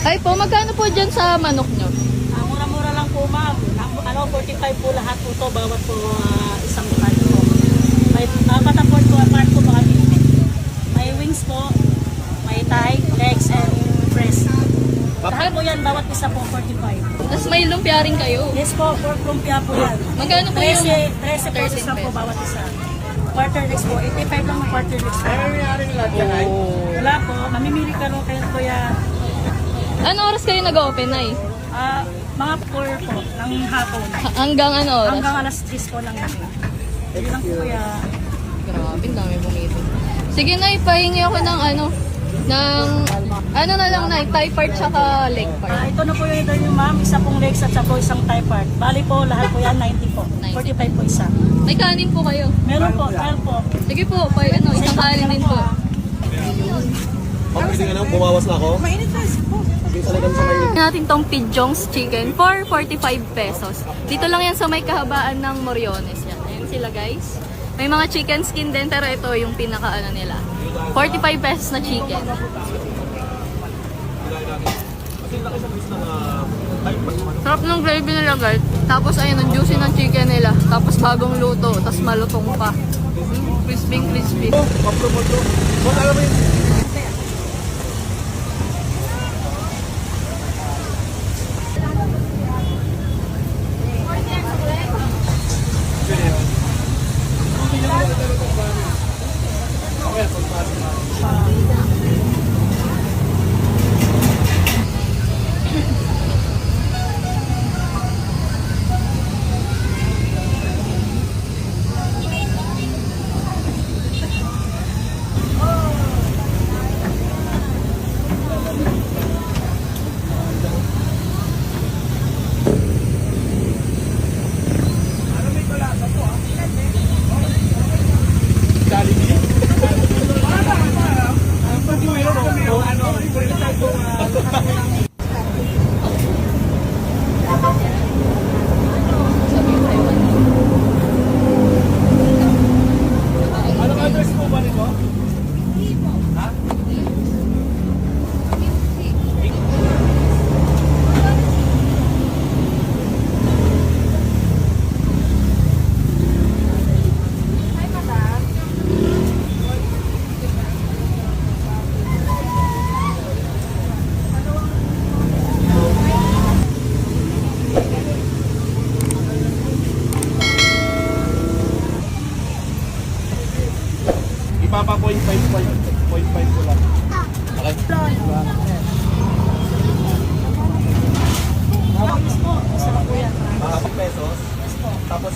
Ay po, magkano po dyan sa manok nyo? Mura-mura lang po ma'am. 45 po lahat po to, bawat po isang part po. May pataport po, part po mga 50. May wings po, may thigh, legs, and breast. Lahat po yan, bawat isa po 45. Tapos may lumpia rin kayo. Yes po, pork lumpia po yan. Magkano po yung 13 pesos lang po bawat isa. Quarter legs po, 85 lang ang quarter legs po. Wala po, mamimili ka rin kayo kuya. Ano oras kayo nag-open ay? Mga 4 po, ng hapon. Hanggang ano oras? Hanggang alas 10 po lang gabi. Yun lang po kuya. Grabe, dami bumili. Sige na, ipahingi ako ng ano na lang na, thigh part tsaka leg part. Ito na po yung ito yung ma'am, isa pong legs at saka po isang thigh part. Bali po, lahat po yan, 90 po. 45 po isa. May kanin po kayo. Meron po, meron po. Sige po, isang kanin din po. Pag pwede nga lang, bumawas na ako. Mainit na, po. Sige talagang sa may... Natin tong Pidjong's Chicken for 45 pesos. Dito lang yan sa may kahabaan ng Moriones yan. Ayan sila guys. May mga chicken skin din pero ito yung pinaka ano nila. 45 pesos na chicken. Sarap ng gravy nila guys. Tapos ayun, ang juicy ng chicken nila. Tapos bagong luto. Tapos malutong pa. Crispy crispy. Anong address po ba nito? Ipapa 0.5 ko lang. Okay. Pesos. Tapos